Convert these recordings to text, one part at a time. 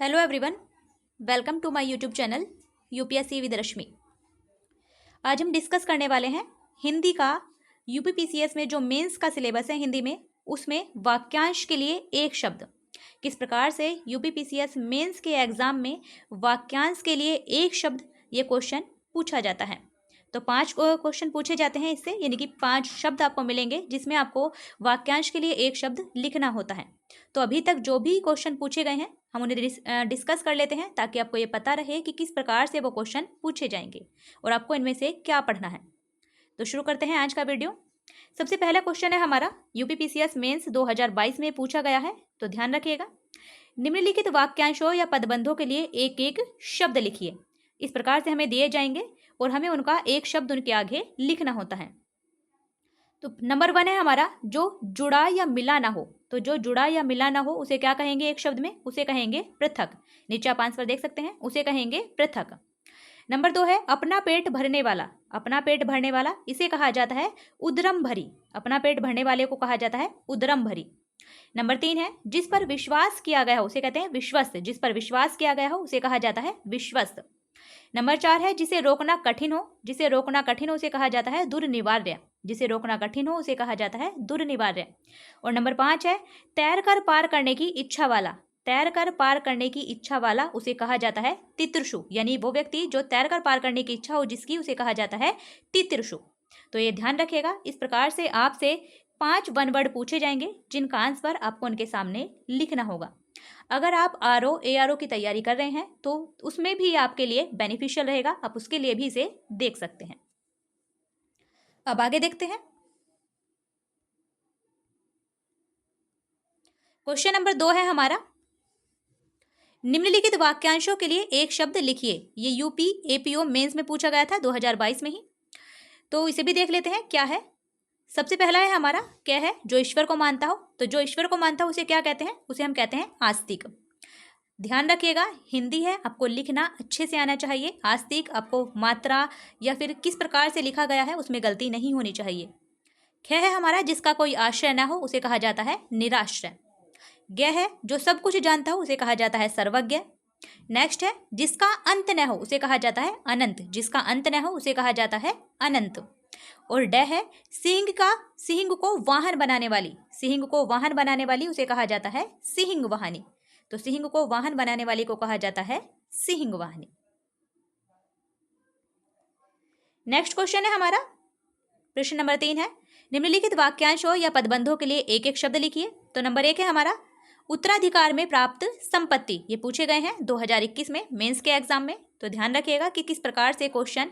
Hello everyone, welcome to my YouTube channel UPSC with Rashmi. आज हम discuss करने वाले हैं हिंदी का। यूपीपीसीएस में जो मेंस का सिलेबस है हिंदी में, उसमें वाक्यांश के लिए एक शब्द, किस प्रकार से यूपीपीसीएस मेंस के एग्जाम में वाक्यांश के लिए एक शब्द ये क्वेश्चन पूछा जाता है। तो 5 क्वेश्चन पूछे जाते हैं इससे, यानी कि 5 शब्द आपको मिलेंगे जिसमें आपको वाक्यांश के लिए एक शब्द लिखना होता है। तो अभी तक जो भी क्वेश्चन पूछे गए हैं हम उन्हें डिस्कस कर लेते हैं, ताकि आपको ये पता रहे कि किस प्रकार से वो क्वेश्चन पूछे जाएंगे और आपको इनमें से क्या पढ़ना है। तो शुरू करते हैं आज का वीडियो। सबसे पहला क्वेश्चन है हमारा, यूपीपीसीएस मेंस 2022 में पूछा गया है, तो ध्यान रखिएगा। निम्नलिखित वाक्यांशों या पदबंधों के लिए एक एक शब्द लिखिए। इस प्रकार से हमें दिए जाएंगे और हमें उनका एक शब्द उनके आगे लिखना होता है। तो नंबर 1 है हमारा, जो जुड़ा या मिला ना हो। तो जो जुड़ा या मिला ना हो उसे क्या कहेंगे एक शब्द में? उसे कहेंगे पृथक। नीचे आप आंसर देख सकते हैं, उसे कहेंगे पृथक। नंबर 2 है अपना पेट भरने वाला। अपना पेट भरने वाला, इसे कहा जाता है उदरम भरी। अपना पेट भरने वाले को कहा जाता है उदरम भरी। नंबर 3 है जिस पर विश्वास किया गया हो उसे कहते हैं विश्वस्त। जिस पर विश्वास किया गया हो उसे कहा जाता है विश्वस्त। नंबर 4 है जिसे रोकना कठिन हो। जिसे रोकना कठिन हो उसे कहा जाता है दुर्निवार्य। जिसे रोकना कठिन हो उसे कहा जाता है दुर्निवार्य। और नंबर 5 है तैर कर पार करने की इच्छा वाला। तैर कर पार करने की इच्छा वाला उसे कहा जाता है तितृषु, यानी वो व्यक्ति जो तैर कर पार करने की इच्छा हो जिसकी, उसे कहा जाता है तितृषु। तो ये ध्यान रखिएगा। इस प्रकार से आपसे 5 वन वर्ड पूछे जाएंगे जिनका आंसर आपको उनके सामने लिखना होगा। अगर आप आरओ एआरओ की तैयारी कर रहे हैं तो उसमें भी आपके लिए बेनिफिशियल रहेगा, आप उसके लिए भी इसे देख सकते हैं। अब आगे देखते हैं। क्वेश्चन नंबर 2 है हमारा, निम्नलिखित वाक्यांशों के लिए एक शब्द लिखिए। ये यूपी एपीओ मेंस में पूछा गया था 2022 में ही, तो इसे भी देख लेते हैं क्या है। सबसे पहला है हमारा, क्या है? जो ईश्वर को मानता हो। तो जो ईश्वर को मानता हो उसे क्या कहते हैं? उसे हम कहते हैं आस्तिक। ध्यान रखिएगा, हिंदी है, आपको लिखना अच्छे से आना चाहिए। आस्तिक आपको मात्रा या फिर किस प्रकार से लिखा गया है उसमें गलती नहीं होनी चाहिए। ख है हमारा, जिसका कोई आश्रय ना हो उसे कहा जाता है निराश्रय। ग है जो सब कुछ जानता हो उसे कहा जाता है सर्वज्ञ। नेक्स्ट है जिसका अंत न हो उसे कहा जाता है अनंत। जिसका अंत न हो उसे कहा जाता है अनंत। और ड है सिंह को वाहन बनाने वाली। सिंह को वाहन बनाने वाली उसे कहा जाता है सिंह वाहनी। तो सिंह को वाहन बनाने वाली को कहा जाता है सिंह वाहनी। नेक्स्ट क्वेश्चन है हमारा, प्रश्न नंबर 3 है, निम्नलिखित वाक्यांशों या पदबंधों के लिए एक एक शब्द लिखिए। तो नंबर 1 है हमारा, उत्तराधिकार में प्राप्त संपत्ति। ये पूछे गए हैं 2021 में मेंस के एग्जाम में। तो ध्यान रखिएगा कि किस प्रकार से क्वेश्चन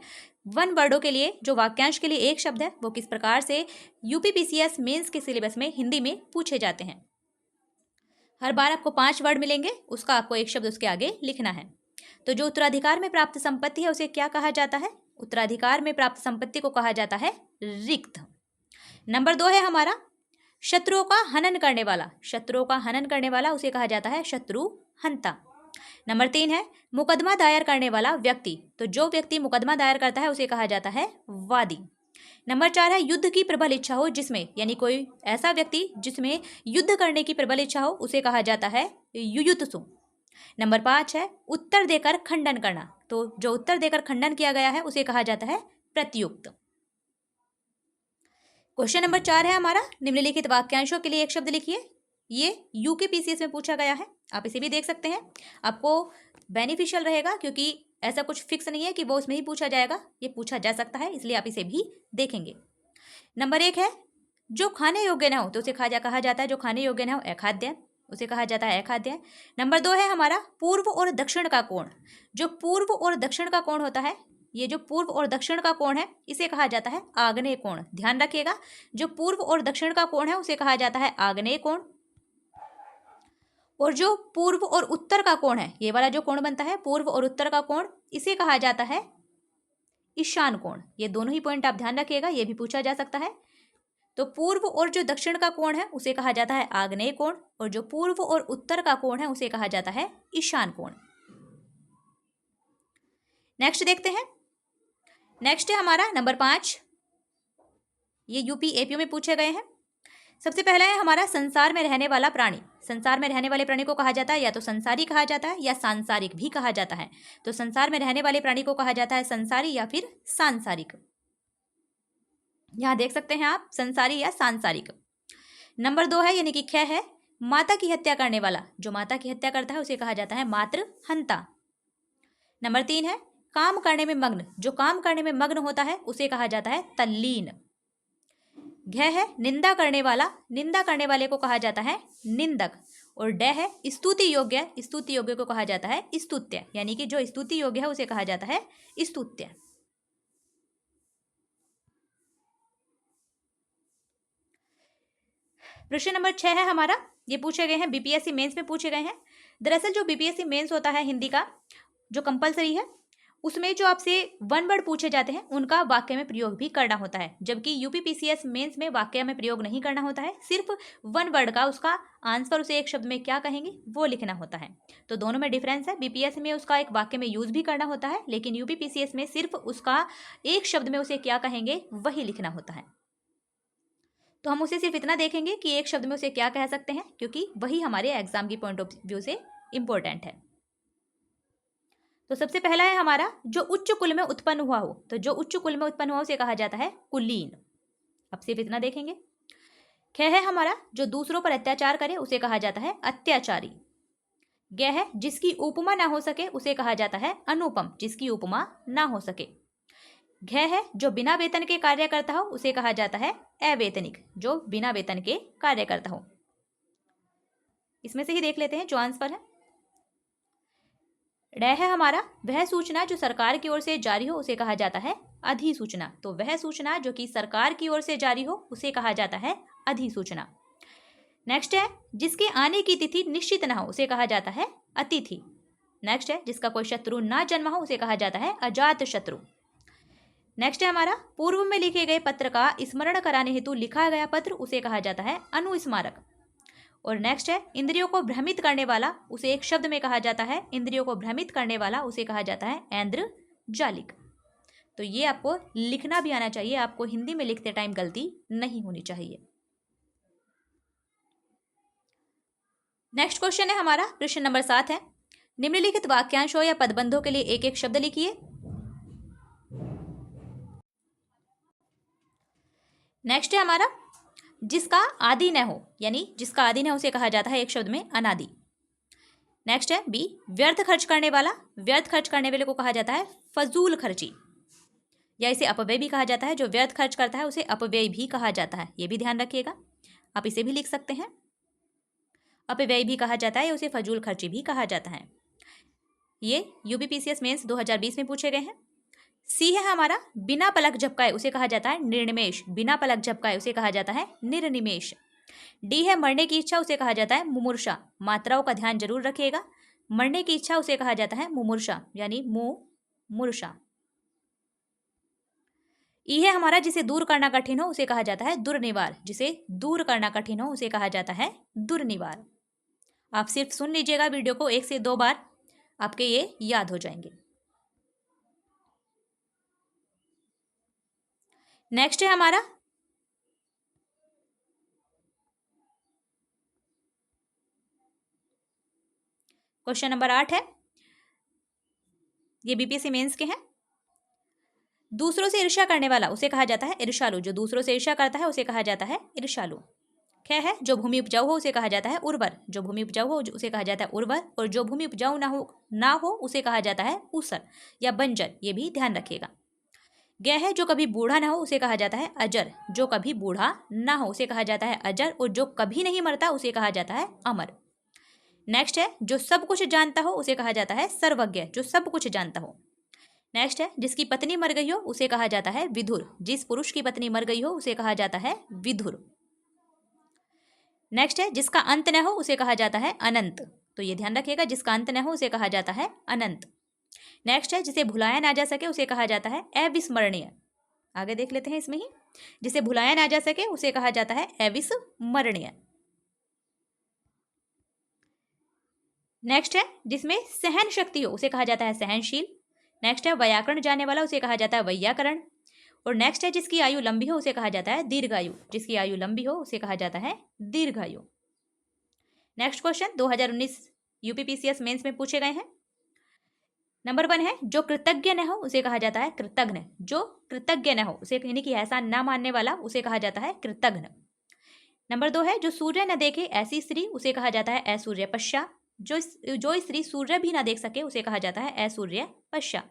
वन वर्डों के लिए, जो वाक्यांश के लिए एक शब्द है, वो किस प्रकार से यूपीपीसीएस मेंस के सिलेबस में हिंदी में पूछे जाते हैं। हर बार आपको 5 वर्ड मिलेंगे, उसका आपको एक शब्द उसके आगे लिखना है। तो जो उत्तराधिकार में प्राप्त संपत्ति है उसे क्या कहा जाता है? उत्तराधिकार में प्राप्त संपत्ति को कहा जाता है रिक्त। नंबर 2 है हमारा, शत्रुओं का हनन करने वाला। शत्रुओं का हनन करने वाला उसे कहा जाता है शत्रु हंता। नंबर 3 है मुकदमा दायर करने वाला व्यक्ति। तो जो व्यक्ति मुकदमा दायर करता है उसे कहा जाता है वादी। नंबर 4 है युद्ध की प्रबल इच्छा हो जिसमें, यानी कोई ऐसा व्यक्ति जिसमें युद्ध करने की प्रबल इच्छा हो उसे कहा जाता है युयुत्सु। नंबर 5 है उत्तर देकर खंडन करना। तो जो उत्तर देकर खंडन किया गया है उसे कहा जाता है प्रत्युक्त। क्वेश्चन नंबर 4 है हमारा, निम्नलिखित वाक्यांशों के लिए एक शब्द लिखिए। ये यूकेपीसीएस में पूछा गया है, आप इसे भी देख सकते हैं। आपको बेनिफिशियल रहेगा क्योंकि ऐसा कुछ फिक्स नहीं है कि वो उसमें ही पूछा जाएगा, ये पूछा जा सकता है, इसलिए आप इसे भी देखेंगे। नंबर 1 है जो खाने योग्य ना हो। तो उसे कहा जाता है, जो खाने योग्य ना हो अखाद्य, उसे कहा जाता है अखाद्य। नंबर 2 है हमारा पूर्व और दक्षिण का कोण। जो पूर्व और दक्षिण का कोण होता है, ये जो पूर्व और दक्षिण का कोण है इसे कहा जाता है आग्नेय कोण। ध्यान रखिएगा, जो पूर्व और दक्षिण का कोण है उसे कहा जाता है आग्नेय कोण। और जो पूर्व और उत्तर का कोण है, ये वाला जो कोण बनता है पूर्व और उत्तर का कोण, इसे कहा जाता है ईशान कोण। ये दोनों ही पॉइंट आप ध्यान रखिएगा, ये भी पूछा जा सकता है। तो पूर्व और जो दक्षिण का कोण है उसे कहा जाता है आग्नेय कोण, और जो पूर्व और उत्तर का कोण है उसे कहा जाता है ईशान कोण। नेक्स्ट देखते हैं। नेक्स्ट है हमारा नंबर 5, ये यूपी एपीओ में पूछे गए हैं। सबसे पहला है हमारा संसार में रहने वाला प्राणी। संसार में रहने वाले प्राणी को कहा जाता है या तो संसारी कहा जाता है या सांसारिक भी कहा जाता है। तो संसार में रहने वाले प्राणी को कहा जाता है संसारी या फिर सांसारिक। यहां देख सकते हैं आप, संसारी या सांसारिक। नंबर 2 है यानी कि ख है माता की हत्या करने वाला। जो माता की हत्या करता है उसे कहा जाता है मातृहंता। नंबर 3 है काम करने में मग्न। जो काम करने में मग्न होता है उसे कहा जाता है तल्लीन। घ है निंदा करने वाला। निंदा करने वाले को कहा जाता है निंदक। और ड है स्तुति योग्य। स्तुति योग्य को कहा जाता है स्तुत्य, यानी कि जो स्तुति योग्य है उसे कहा जाता है स्तुत्य। प्रश्न नंबर 6 है हमारा, ये पूछे गए हैं बीपीएससी मेंस में पूछे गए हैं। दरअसल जो बीपीएससी मेंस होता है हिंदी का, जो कंपलसरी है, उसमें जो आपसे वन वर्ड पूछे जाते हैं उनका वाक्य में प्रयोग भी करना होता है, जबकि यूपीपीसीएस मेंस में वाक्य में प्रयोग नहीं करना होता है। सिर्फ वन वर्ड का उसका आंसर, उसे एक शब्द में क्या कहेंगे वो लिखना होता है। तो दोनों में डिफरेंस है। बीपीएससी में उसका एक वाक्य में यूज भी करना होता है, लेकिन यूपीपीसीएस में सिर्फ उसका एक शब्द में उसे क्या कहेंगे वही लिखना होता है। तो हम उसे सिर्फ इतना देखेंगे कि एक शब्द में उसे क्या कह सकते हैं, क्योंकि वही हमारे एग्जाम की पॉइंट ऑफ व्यू से इंपॉर्टेंट है। तो सबसे पहला है हमारा जो उच्च कुल में उत्पन्न हुआ हो। तो जो उच्च कुल में उत्पन्न हुआ उसे कहा जाता है कुलीन। अब सिर्फ इतना देखेंगे। ख है हमारा जो दूसरों पर अत्याचार करे उसे कहा जाता है अत्याचारी। ग है जिसकी उपमा ना हो सके उसे कहा जाता है अनुपम, जिसकी उपमा ना हो सके। घ है जो बिना वेतन के कार्य करता हो उसे कहा जाता है अवेतनिक, जो बिना वेतन के कार्य करता हो। इसमें से ही देख लेते हैं जो आंसर है। ड है हमारा वह सूचना जो सरकार की ओर से जारी हो उसे कहा जाता है अधिसूचना। तो वह सूचना जो कि सरकार की ओर से जारी हो उसे कहा जाता है अधिसूचना। नेक्स्ट है जिसके आने की तिथि निश्चित ना हो उसे कहा जाता है अतिथि। नेक्स्ट है जिसका कोई शत्रु ना जन्मा हो उसे कहा जाता है अजात शत्रु। नेक्स्ट है हमारा पूर्व में लिखे गए पत्र का स्मरण कराने हेतु लिखा गया पत्र उसे कहा जाता है अनुस्मारक। और नेक्स्ट है इंद्रियों को भ्रमित करने वाला, उसे एक शब्द में कहा जाता है इंद्रियों को भ्रमित करने वाला उसे कहा जाता है ऐन्द्रजालिक। तो ये आपको लिखना भी आना चाहिए, आपको हिंदी में लिखते टाइम गलती नहीं होनी चाहिए। नेक्स्ट क्वेश्चन है हमारा, प्रश्न नंबर 7 है निम्नलिखित वाक्यांशों या पदबंधों के लिए एक एक शब्द लिखिए। नेक्स्ट है हमारा जिसका आदि न हो, यानी जिसका आदि न हो उसे कहा जाता है एक शब्द में अनादि। नेक्स्ट है बी व्यर्थ खर्च करने वाला। व्यर्थ खर्च करने वाले को कहा जाता है फजूल खर्ची, या इसे अपव्यय भी कहा जाता है। जो व्यर्थ खर्च करता है उसे अपव्यय भी कहा जाता है, ये भी ध्यान रखिएगा। आप इसे भी लिख सकते हैं, अपव्यय भी कहा जाता है, उसे फजूल खर्ची भी कहा जाता है। ये यूपीपीसीएस मेंस 2020 में पूछे गए हैं। सी है हमारा बिना पलक झपकाए उसे कहा जाता है निर्निमेष। बिना पलक झपकाए उसे कहा जाता है निर्निमेष। डी है मरने की इच्छा उसे कहा जाता है मुमूर्षा। मात्राओं का ध्यान जरूर रखिएगा। मरने की इच्छा उसे कहा जाता है मुमूर्षा, यानी मुमूर्षा। ई है हमारा जिसे दूर करना कठिन हो उसे कहा जाता है दुर्निवार। जिसे दूर करना कठिन हो उसे कहा जाता है दुर्निवार। आप सिर्फ सुन लीजिएगा वीडियो को 1 से 2 बार, आपके ये याद हो जाएंगे। नेक्स्ट है हमारा क्वेश्चन नंबर 8 है, ये बीपीएससी मेंस के हैं। दूसरों से ईर्ष्या करने वाला उसे कहा जाता है ईर्ष्यालु। जो दूसरों से ईर्ष्या करता है उसे कहा जाता है ईर्ष्यालु। ख है जो भूमि उपजाऊ हो उसे कहा जाता है उर्वर। जो भूमि उपजाऊ हो उसे कहा जाता है उर्वर। और जो भूमि उपजाऊ ना हो उसे कहा जाता है ऊसर या बंजर, ये भी ध्यान रखिएगा। ग है जो कभी बूढ़ा ना हो उसे कहा जाता है अजर। जो कभी बूढ़ा ना हो उसे कहा जाता है अजर। और जो कभी नहीं मरता उसे कहा जाता है अमर। नेक्स्ट है जो सब कुछ जानता हो उसे कहा जाता है सर्वज्ञ। जो सब कुछ जानता हो। नेक्स्ट है जिसकी पत्नी मर गई हो उसे कहा जाता है विधुर। जिस पुरुष की पत्नी मर गई हो उसे कहा जाता है विधुर। नेक्स्ट है जिसका अंत न हो उसे कहा जाता है अनंत। तो ये ध्यान रखिएगा, जिसका अंत न हो उसे कहा जाता है अनंत। नेक्स्ट है जिसे भुलाया ना जा सके उसे कहा जाता है अविस्मरणीय। आगे देख लेते हैं इसमें ही, जिसे भुलाया ना जा सके उसे कहा जाता है अविस्मरणीय। नेक्स्ट है जिसमें सहन शक्ति हो उसे कहा जाता है सहनशील। नेक्स्ट है व्याकरण जानने वाला उसे कहा जाता है वैयाकरण। और नेक्स्ट है जिसकी आयु लंबी हो उसे कहा जाता है दीर्घायु। जिसकी आयु लंबी हो उसे कहा जाता है दीर्घायु। नेक्स्ट क्वेश्चन 2019 यूपीपीसीएस मेंस में पूछे गए हैं। नंबर 1 है जो कृतज्ञ न हो उसे कहा जाता है कृतघ्न। जो कृतज्ञ न हो उसे, यानी कि ऐसा ना मानने वाला, उसे कहा जाता है कृतघ्न। नंबर 2 है जो सूर्य न देखे ऐसी स्त्री उसे कहा जाता है असूर्यपश्या। जो स्त्री सूर्य भी ना देख सके उसे कहा जाता है असूर्यपश्या।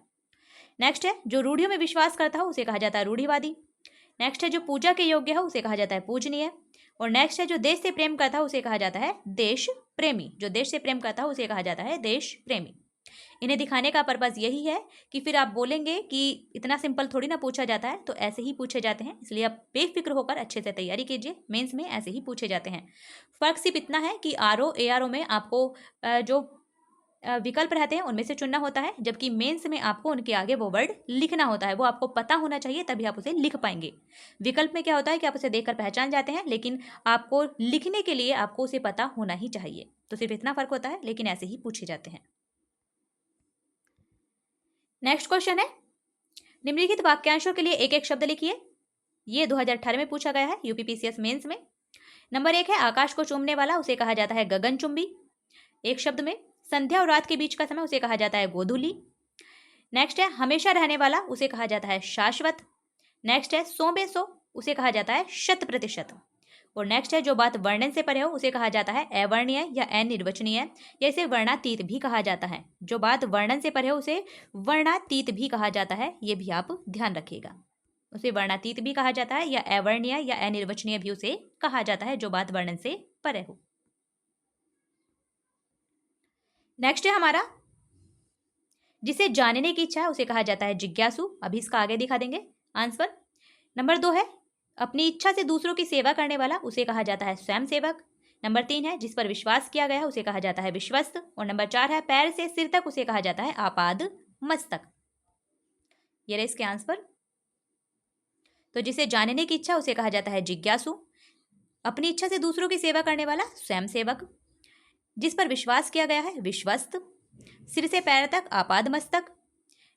नेक्स्ट है जो रूढ़ियों में विश्वास करता हो उसे कहा जाता है रूढ़िवादी। नेक्स्ट है जो पूजा के योग्य हो उसे कहा जाता है पूजनीय। और नेक्स्ट है जो देश से प्रेम करता हो उसे कहा जाता है देश प्रेमी। जो देश से प्रेम करता हो उसे कहा जाता है देश प्रेमी। इन्हें दिखाने का पर्पस यही है कि फिर आप बोलेंगे कि इतना सिंपल थोड़ी ना पूछा जाता है, तो ऐसे ही पूछे जाते हैं। इसलिए आप बेफिक्र होकर अच्छे से तैयारी कीजिए, मेंस में ऐसे ही पूछे जाते हैं। फर्क सिर्फ इतना है कि आरओ एआरओ में आपको जो विकल्प रहते हैं उनमें से चुनना होता है, जबकि मेंस में आपको उनके आगे वो वर्ड लिखना होता है। वो आपको पता होना चाहिए, तभी आप उसे लिख पाएंगे। विकल्प में क्या होता है कि आप उसे देखकर पहचान जाते हैं, लेकिन आपको लिखने के लिए आपको उसे पता होना ही चाहिए। तो सिर्फ इतना फर्क होता है, लेकिन ऐसे ही पूछे जाते हैं। नेक्स्ट क्वेश्चन है निम्नलिखित वाक्यांशों के लिए एक एक शब्द लिखिए। ये 2018 में पूछा गया है यूपीपीसीएस मेंस में। नंबर 1 है आकाश को चूमने वाला उसे कहा जाता है गगनचुंबी। एक शब्द में। संध्या और रात के बीच का समय उसे कहा जाता है गोधूली। नेक्स्ट है हमेशा रहने वाला उसे कहा जाता है शाश्वत। नेक्स्ट है सौ में सौ उसे कहा जाता है 100%। और नेक्स्ट है जो बात वर्णन से परे हो उसे कहा जाता है अवर्णीय या अनिर्वचनीय, या इसे वर्णातीत भी कहा जाता है। जो बात वर्णन से परे हो उसे वर्णातीत भी कहा जाता है, ये भी आप ध्यान रखिएगा। उसे वर्णातीत भी कहा जाता है या अवर्णीय या अनिर्वचनीय भी उसे कहा जाता है, जो बात वर्णन से परे हो। नेक्स्ट है हमारा जिसे जानने की इच्छा है उसे कहा जाता है जिज्ञासु। अभी इसका आगे दिखा देंगे आंसर। नंबर 2 है अपनी इच्छा से दूसरों की सेवा करने वाला उसे कहा जाता है स्वयं सेवक। नंबर 3 है जिस पर विश्वास किया गया है उसे कहा जाता है विश्वस्त। और नंबर 4 है पैर से सिर तक उसे कहा जाता है आपाद मस्तक। ये रहे इसके आंसर। तो जिसे जानने की इच्छा उसे कहा जाता है जिज्ञासु। अपनी इच्छा से दूसरों की सेवा करने वाला स्वयं सेवक। जिस पर विश्वास किया गया है विश्वस्त। सिर से पैर तक आपाद मस्तक।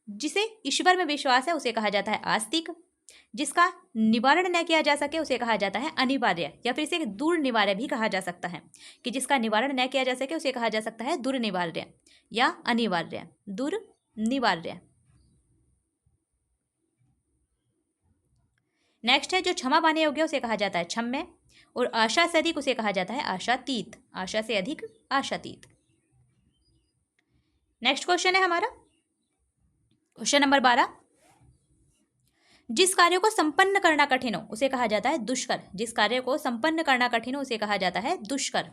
जिसे ईश्वर में विश्वास है उसे कहा जाता है आस्तिक। जिसका निवारण न किया जा सके उसे कहा जाता है अनिवार्य, या फिर इसे दूर निवार्य भी कहा जा सकता है। कि जिसका निवारण न किया जा सके उसे कहा जा सकता है दुर्निवार्य या अनिवार्य। दुर्निवार्य। नेक्स्ट है जो क्षमा पाने योग्य उसे कहा जाता है क्षम्य। और आशा से अधिक उसे कहा जाता है आशातीत। आशा से अधिक आशातीत। नेक्स्ट क्वेश्चन है हमारा क्वेश्चन नंबर 12। जिस कार्य को संपन्न करना कठिन हो उसे कहा जाता है दुष्कर। जिस कार्य को संपन्न करना कठिन हो उसे कहा जाता है दुष्कर।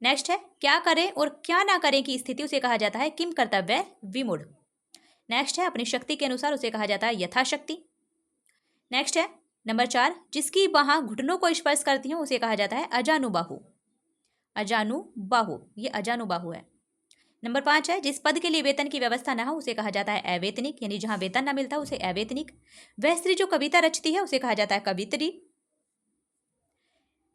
नेक्स्ट है क्या करें और क्या ना करें की स्थिति उसे कहा जाता है किम कर्तव्य विमूढ़। नेक्स्ट है अपनी शक्ति के अनुसार उसे कहा जाता है यथाशक्ति। नेक्स्ट है नंबर 4 जिसकी बाह घुटनों को स्पर्श करती हो उसे कहा जाता है अजानुबाहु। अजानुबाहु, ये अजानुबाहु है। नंबर 5 है जिस पद के लिए वेतन की व्यवस्था न हो उसे कहा जाता है अवेतनिक, यानी जहां वेतन ना मिलता उसे अवेतनिक। वह स्त्री जो कविता रचती है उसे कहा जाता है कवित्री।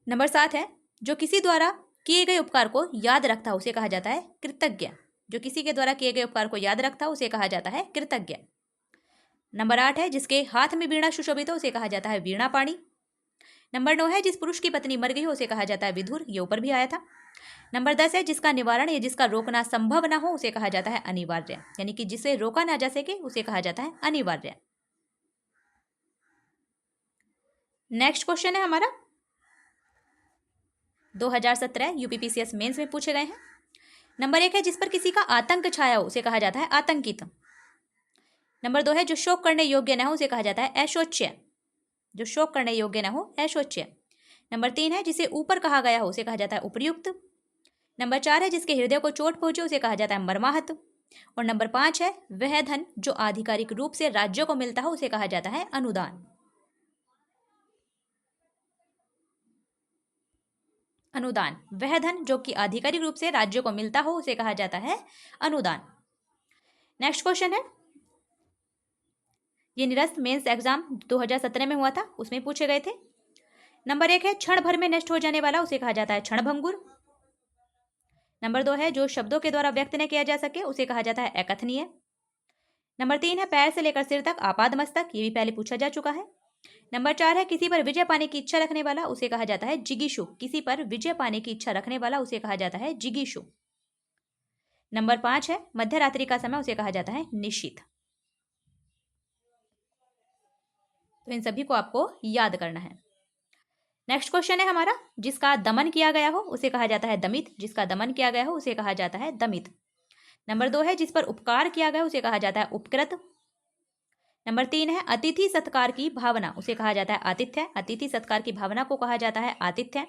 नंबर 7 है जो किसी द्वारा किए गए उपकार को याद रखता उसे कहा जाता है कृतज्ञ। जो किसी के द्वारा किए गए उपकार को याद रखता उसे कहा जाता है कृतज्ञ। नंबर 8 है जिसके हाथ में वीणा सुशोभित हो उसे कहा जाता है वीणा पाणी। नंबर 9 है जिस पुरुष की पत्नी मर गई हो उसे कहा जाता है विधुर, ये ऊपर भी आया था। नंबर 10 है जिसका निवारण या जिसका रोकना संभव ना हो उसे कहा जाता है अनिवार्य, यानी कि जिसे रोका ना जा सके उसे कहा जाता है अनिवार्य। नेक्स्ट क्वेश्चन है हमारा 2017 यूपीपीसीएस मेंस में पूछे गए हैं। नंबर 1 है जिस पर किसी का आतंक छाया हो उसे कहा जाता है आतंकित। नंबर 2 है जो शोक करने योग्य न हो उसे कहा जाता है अशोच्य। जो शोक करने योग्य न हो अशोच्य। नंबर 3 है जिसे ऊपर कहा गया हो उसे कहा जाता है उपर्युक्त। नंबर 4 है जिसके हृदय को चोट पहुंचे उसे कहा जाता है मर्माहत। और नंबर 5 है वह धन जो आधिकारिक रूप से राज्यों को मिलता हो उसे कहा जाता है अनुदान। अनुदान, वह धन जो कि आधिकारिक रूप से राज्यों को मिलता हो उसे कहा जाता है अनुदान। नेक्स्ट क्वेश्चन है ये निरस्त मेंस एग्जाम 2017 में हुआ था, उसमें पूछे गए थे। नंबर 1 है क्षण भर में नष्ट हो जाने वाला उसे कहा जाता है क्षणभंगुर। नंबर 2 है जो शब्दों के द्वारा व्यक्त न किया जा सके उसे कहा जाता है अकथनीय। नंबर 3 है पैर से लेकर सिर तक आपाद मस्तक, ये भी पहले पूछा जा चुका है। नंबर 4 है किसी पर विजय पाने की इच्छा रखने वाला, उसे कहा जाता है जिगीषु। किसी पर विजय पाने की इच्छा रखने वाला उसे कहा जाता है जिगीषु। नंबर 5 है मध्य रात्रि का समय, उसे कहा जाता है निशीथ। तो इन सभी को आपको याद करना है। नेक्स्ट क्वेश्चन है हमारा, जिसका दमन किया गया हो उसे कहा जाता है दमित। जिसका दमन किया गया हो उसे कहा जाता है दमित। नंबर 2 है जिस पर उपकार किया गया उसे कहा जाता है उपकृत। नंबर 3 है अतिथि सत्कार की भावना, उसे कहा जाता है आतिथ्य। अतिथि सत्कार की भावना को कहा जाता है आतिथ्य।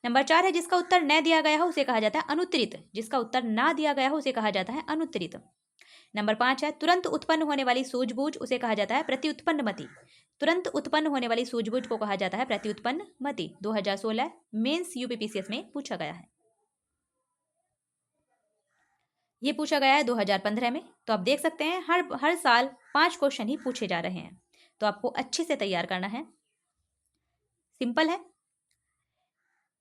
नंबर 4 है जिसका उत्तर न दिया गया हो उसे कहा जाता है अनुत्तरित। जिसका उत्तर ना दिया गया हो उसे कहा जाता है अनुत्तरित। नंबर 5 है तुरंत उत्पन्न होने वाली सूझबूझ, उसे कहा जाता है प्रत्युत्पन्न मति। तुरंत उत्पन्न होने वाली सूझबूझ को कहा जाता है प्रत्युत्पन्न मति। 2016 मेंस यूपीपीसीएस में पूछा गया है। ये पूछा गया है 2015 में। तो आप देख सकते हैं हर साल 5 क्वेश्चन ही पूछे जा रहे हैं, तो आपको अच्छे से तैयार करना है। सिंपल है।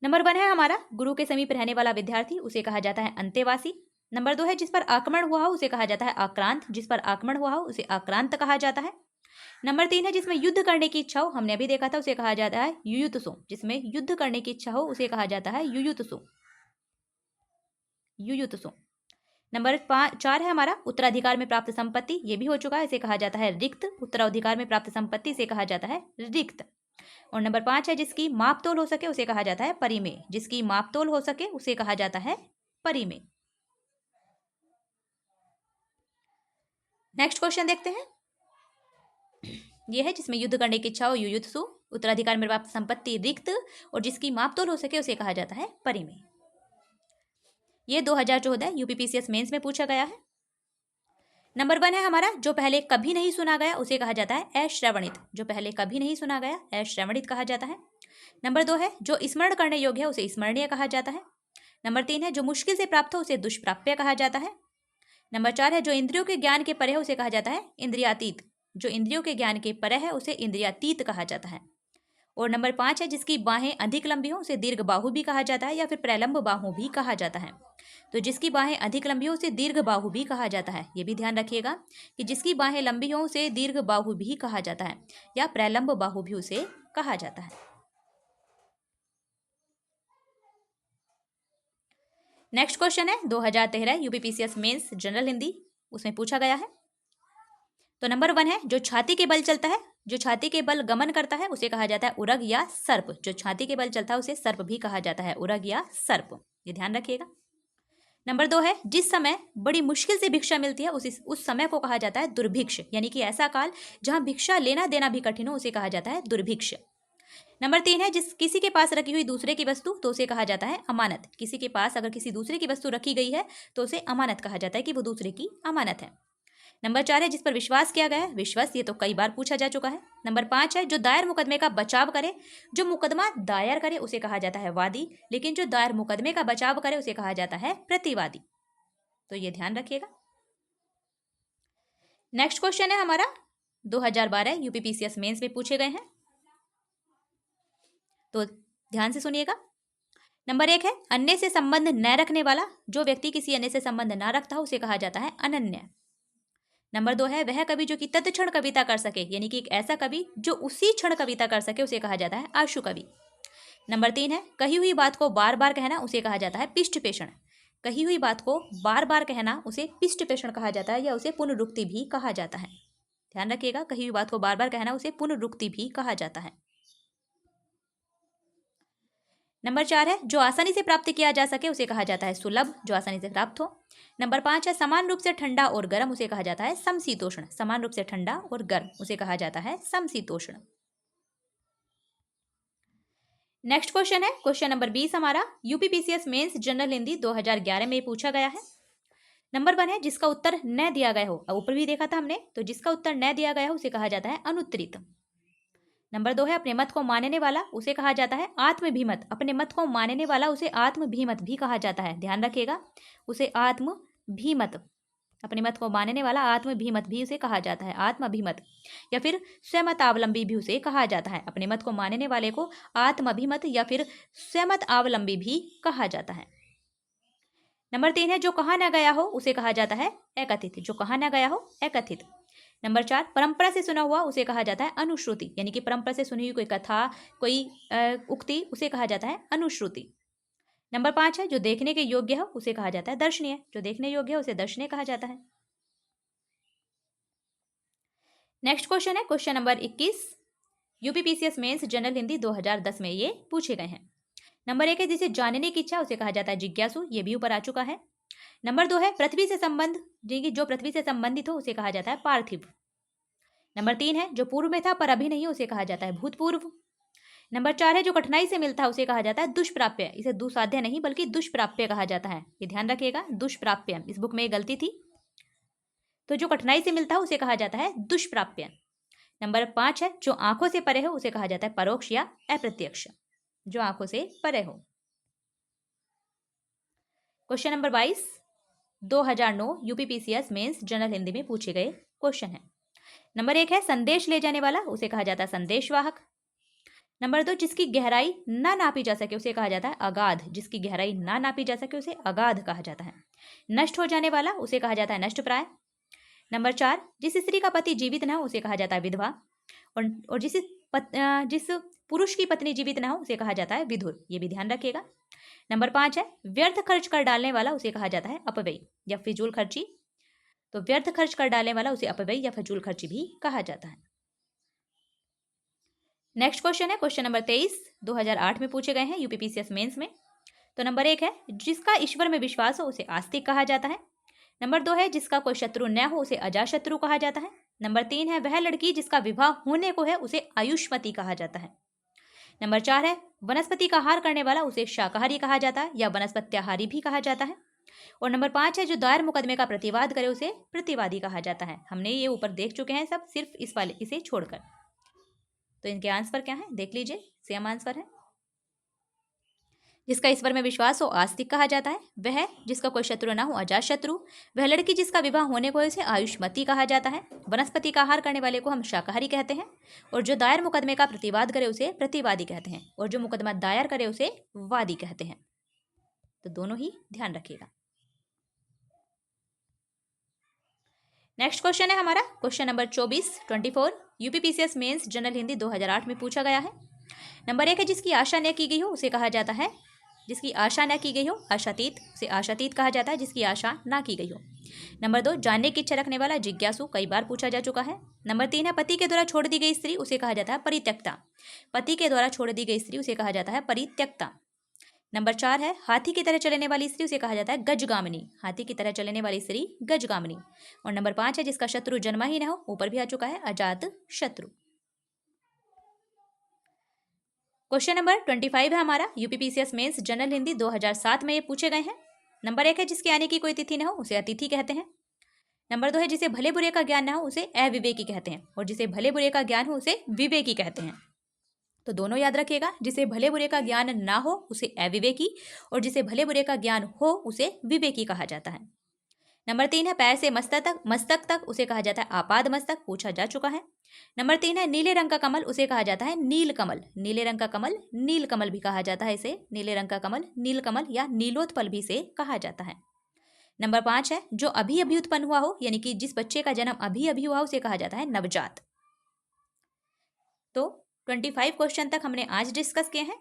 नंबर 1 है हमारा गुरु के समीप रहने वाला विद्यार्थी, उसे कहा जाता है अंतेवासी। नंबर 2 है जिस पर आक्रमण हुआ हो उसे कहा जाता है आक्रांत। जिस पर आक्रमण हुआ हो उसे आक्रांत कहा जाता है। नंबर 3 है जिसमें युद्ध करने की इच्छा हो, हमने अभी देखा था, उसे कहा जाता है युयुत्सु। जिसमें युद्ध करने की इच्छा हो उसे कहा जाता है युयुत्सु। युयुत्सु। नंबर 4 है हमारा उत्तराधिकार में प्राप्त संपत्ति, ये भी हो चुका है, इसे कहा जाता है रिक्त। उत्तराधिकार में प्राप्त संपत्ति से कहा जाता है रिक्त। और नंबर 5 है जिसकी मापतोल हो सके उसे कहा जाता है परिमेय। जिसकी मापतोल हो सके उसे कहा जाता है परिमेय। नेक्स्ट क्वेश्चन देखते हैं। यह है जिसमें युद्ध करने की इच्छा हो युयुत्सु, उत्तराधिकार में प्राप्त संपत्ति रिक्त, और जिसकी मापतोल हो सके उसे कहा जाता है परिमेय। ये 2014 यूपीपीसीएस मेंस में पूछा गया है। नंबर 1 है हमारा जो पहले कभी नहीं सुना गया उसे कहा जाता है अश्रवणित। जो पहले कभी नहीं सुना गया अश्रवणित कहा जाता है। नंबर 2 है जो स्मरण करने योग्य है उसे स्मरणीय कहा जाता है। नंबर 3 है जो मुश्किल से प्राप्त हो उसे दुष्प्राप्य कहा जाता है। नंबर 4 है जो इंद्रियों के ज्ञान के परे है उसे कहा जाता है इंद्रियातीत। जो इंद्रियों के ज्ञान के परे है उसे इंद्रियातीत कहा जाता है। और नंबर 5 है जिसकी बाहें अधिक लंबी हो उसे दीर्घ बाहु भी कहा जाता है या फिर प्रलंब बाहु भी कहा जाता है। तो जिसकी बाहें अधिक लंबी हो उसे दीर्घ बाहु भी कहा जाता है। ये भी ध्यान रखिएगा कि जिसकी बाहें लंबी हो उसे दीर्घ बाहु भी कहा जाता है या प्रलंब बाहु भी उसे कहा जाता है। नेक्स्ट क्वेश्चन है 2013 यूपीपीसीएस मेंस जनरल हिंदी, उसमें पूछा गया है। तो नंबर 1 है जो छाती के बल चलता है, जो छाती के बल गमन करता है उसे कहा जाता है उरग या सर्प। जो छाती के बल चलता है उसे सर्प भी कहा जाता है, उरग या सर्प। ये ध्यान रखिएगा। नंबर 2 है जिस समय बड़ी मुश्किल से भिक्षा मिलती है उस समय को कहा जाता है दुर्भिक्ष, यानी कि ऐसा काल जहां भिक्षा लेना देना भी कठिन हो उसे कहा जाता है दुर्भिक्ष। नंबर 3 है जिस किसी के पास रखी हुई दूसरे की वस्तु तो उसे कहा जाता है अमानत। किसी के पास अगर किसी दूसरे की वस्तु रखी गई है तो उसे अमानत कहा जाता है कि वो दूसरे की अमानत है। नंबर 4 है जिस पर विश्वास किया गया है, विश्वास, ये तो कई बार पूछा जा चुका है। नंबर 5 है जो दायर मुकदमे का बचाव करे। जो मुकदमा दायर करे उसे कहा जाता है वादी, लेकिन जो दायर मुकदमे का बचाव करे उसे कहा जाता है प्रतिवादी। तो ये ध्यान रखिएगा। नेक्स्ट क्वेश्चन है हमारा 2012 यूपीपीसीएस मेंस में पूछे गए हैं, तो ध्यान से सुनिएगा। नंबर 1 है अन्य से संबंध न रखने वाला। जो व्यक्ति किसी अन्य से संबंध न रखता हो उसे कहा जाता है अनन्य। नंबर 2 है वह कवि जो कि तत्क्षण कविता कर सके, यानी कि एक ऐसा कवि जो उसी क्षण कविता कर सके उसे कहा जाता है आशु कवि। नंबर 3 है कही हुई बात को बार बार कहना उसे कहा जाता है पिष्टपेषण। कही हुई बात को बार बार कहना उसे पिष्टपेषण कहा जाता है या उसे पुनरुक्ति भी कहा जाता है। ध्यान रखिएगा, कही हुई बात को बार बार कहना उसे पुनरुक्ति भी कहा जाता है। नंबर 4 है जो आसानी से प्राप्त किया जा सके उसे कहा जाता है सुलभ, जो आसानी से प्राप्त हो। नंबर 5 है समान रूप से ठंडा और गर्म उसे कहा जाता है समशीतोष्ण। समान रूप से ठंडा और गर्म उसे कहा जाता है समशीतोष्ण। नेक्स्ट क्वेश्चन है क्वेश्चन नंबर 20 हमारा यूपीपीसीएस मेंस जनरल हिंदी 2011 में पूछा गया है। नंबर 1 है जिसका उत्तर न दिया गया हो, ऊपर भी देखा था हमने, तो जिसका उत्तर न दिया गया हो उसे कहा जाता है अनुत्तरित। नंबर 2 है अपने मत को मानने वाला उसे कहा जाता है आत्मभिमत। अपने मत को मानने वाला उसे आत्मभिमत भी कहा जाता है, ध्यान रखिएगा, उसे आत्मभिमत। अपने मत को मानने वाला आत्मभिमत भी उसे कहा जाता है, आत्माभिमत, या फिर स्वमतावलंबी भी उसे कहा जाता है। अपने मत को मानने वाले को आत्माभिमत या फिर स्वमतावलंबी भी कहा जाता है। नंबर 3 है जो कहा न गया हो उसे कहा जाता है अकथित। जो कहा न गया हो अकथित। नंबर 4, परंपरा से सुना हुआ उसे कहा जाता है अनुश्रुति, यानी कि परंपरा से सुनी हुई कोई कथा, कोई उक्ति, उसे कहा जाता है अनुश्रुति। नंबर 5 है जो देखने के योग्य है उसे कहा जाता है दर्शनीय, जो देखने योग्य है उसे दर्शनीय कहा जाता है। नेक्स्ट क्वेश्चन है question number 21, UPPCS mains general Hindi 2010 में ये पूछे गए हैं। नंबर 1 है जिसे जानने की इच्छा उसे कहा जाता है जिज्ञासु, ये भी ऊपर आ चुका है। नंबर 2 है पृथ्वी से संबंध, जो पृथ्वी से संबंधित हो उसे कहा जाता है पार्थिव। नंबर 3 है जो पूर्व में था पर अभी नहीं उसे कहा जाता है भूतपूर्व। नंबर 4 है जो कठिनाई से मिलता है उसे कहा जाता है दुष्प्राप्य, इसे दुसाध्य नहीं बल्कि दुष्प्राप्य कहा जाता है, ये ध्यान रखिएगा, दुष्प्राप्य, इस बुक में एक गलती थी, तो जो कठिनाई से मिलता है उसे कहा जाता है दुष्प्राप्य। नंबर 5 है जो आंखों से परे हो उसे कहा जाता है परोक्ष या अप्रत्यक्ष, जो आंखों से परे हो। Question number 22, 2009 UPPCS mains general Hindi में पूछे गए क्वेश्चन है। नंबर 1 है संदेश ले जाने वाला उसे कहा जाता है संदेशवाहक। नंबर 2 जिसकी गहराई ना नापी जा सके उसे कहा जाता है अगाध, जिसकी गहराई ना नापी जा सके उसे अगाध कहा जाता है। नष्ट हो जाने वाला उसे कहा जाता है नष्टप्राय। नंबर 4 जिस स्त्री का पति जीवित ना हो उसे कहा जाता है विधवा, और जिस पुरुष की पत्नी जीवित ना हो उसे कहा जाता है विधुर, ये भी ध्यान रखिएगा। नंबर 5 है व्यर्थ खर्च कर डालने वाला उसे कहा जाता है अपव्ययी या फिजूल खर्ची, तो व्यर्थ खर्च कर डालने वाला उसे अपव्ययी या फिजूल खर्ची भी कहा जाता है। नेक्स्ट क्वेश्चन है क्वेश्चन नंबर 23, 2008 में पूछे गए हैं यूपीपीसीएस मेंस में। तो नंबर 1 है जिसका ईश्वर में विश्वास हो उसे आस्तिक कहा जाता है। नंबर 2 है जिसका कोई शत्रु न हो उसे अजाशत्रु कहा जाता है। नंबर 3 है वह लड़की जिसका विवाह होने को है उसे आयुष्मती कहा जाता है। नंबर 4 है वनस्पति का आहार करने वाला उसे शाकाहारी कहा जाता है या वनस्पत्याहारी भी कहा जाता है। और नंबर 5 है जो दायर मुकदमे का प्रतिवाद करे उसे प्रतिवादी कहा जाता है। हमने ये ऊपर देख चुके हैं सब, सिर्फ इस वाले इसे छोड़कर। तो इनके आंसर क्या है देख लीजिए, सेम आंसर है। जिसका ईश्वर में विश्वास हो आस्तिक कहा जाता है, वह जिसका कोई शत्रु ना हो अजातशत्रु, वह लड़की जिसका विवाह होने को है उसे आयुष्मती कहा जाता है, वनस्पति का आहार करने वाले को हम शाकाहारी कहते हैं, और जो दायर मुकदमे का प्रतिवाद करे उसे प्रतिवादी कहते हैं, और जो मुकदमा दायर करे उसे वादी कहते हैं। तो दोनों ही ध्यान रखिएगा। नेक्स्ट क्वेश्चन है हमारा question number 24 UPPCS mains general Hindi 2008 में पूछा गया है। नंबर 1 है जिसकी आशा न की गई हो उसे कहा जाता है, जिसकी आशा न की गई हो आशातीत, उसे आशातीत कहा जाता है जिसकी आशा ना की गई हो। नंबर 2 जानने की इच्छा रखने वाला जिज्ञासु, कई बार पूछा जा चुका है। नंबर 3 है पति के द्वारा छोड़ दी गई स्त्री उसे कहा जाता है परित्यक्ता, पति के द्वारा छोड़ दी गई स्त्री उसे कहा जाता है परित्यक्ता। नंबर 4 है हाथी की तरह चलने वाली स्त्री उसे कहा जाता है गजगामिनी, हाथी की तरह चलने वाली स्त्री गजगामिनी। और नंबर 5 है जिसका शत्रु जन्मा ही न हो, ऊपर भी आ चुका है अजात शत्रु। क्वेश्चन नंबर 25 है हमारा यूपीपीसीएस मेंस जनरल हिंदी 2007 में ये पूछे गए हैं। नंबर 1 है जिसके आने की कोई तिथि न हो उसे अतिथि कहते हैं। नंबर 2 है जिसे भले बुरे का ज्ञान न हो उसे अविवेकी कहते हैं, और जिसे भले बुरे का ज्ञान हो उसे विवेकी कहते हैं। तो दोनों याद रखिएगा, जिसे भले बुरे का ज्ञान ना हो उसे अविवेकी, और जिसे भले बुरे का ज्ञान हो उसे विवेकी कहा जाता है। नंबर 3 है पैर से मस्तक तक उसे कहा जाता है आपाद मस्तक, पूछा जा चुका है। नंबर 3 है नीले रंग का कमल उसे कहा जाता है नील कमल, नीले रंग का कमल नील कमल भी कहा जाता है, इसे नीले रंग का कमल नील कमल या नीलोत्पल भी से कहा जाता है। नंबर 5 है जो अभी अभी उत्पन्न हुआ हो, यानी कि जिस बच्चे का जन्म अभी अभी हुआ उसे कहा जाता है नवजात। तो 25 क्वेश्चन तक हमने आज डिस्कस किए हैं।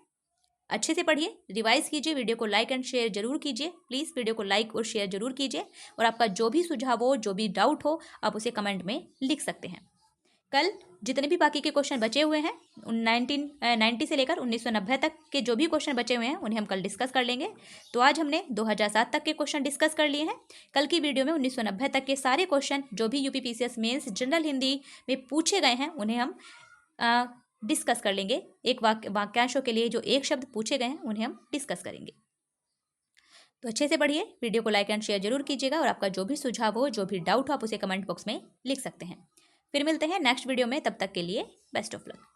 अच्छे से पढ़िए, रिवाइज कीजिए, वीडियो को लाइक एंड शेयर जरूर कीजिए, प्लीज़ वीडियो को लाइक और शेयर जरूर कीजिए, और आपका जो भी सुझाव हो, जो भी डाउट हो, आप उसे कमेंट में लिख सकते हैं। कल जितने भी बाकी के क्वेश्चन बचे हुए हैं 1990 से लेकर 1990 तक के जो भी क्वेश्चन बचे हुए हैं उन्हें हम कल डिस्कस कर लेंगे। तो आज हमने 2007 तक के क्वेश्चन डिस्कस कर लिए हैं। कल की वीडियो में 1990 तक के सारे क्वेश्चन जो भी यूपीपीसीएस मेंस जनरल हिंदी में पूछे गए हैं उन्हें हम डिस्कस कर लेंगे। एक वाक्यांशों के लिए जो एक शब्द पूछे गए हैं उन्हें हम डिस्कस करेंगे। तो अच्छे से पढ़िए, वीडियो को लाइक एंड शेयर जरूर कीजिएगा, और आपका जो भी सुझाव हो, जो भी डाउट हो, आप उसे कमेंट बॉक्स में लिख सकते हैं। फिर मिलते हैं नेक्स्ट वीडियो में, तब तक के लिए बेस्ट ऑफ लक।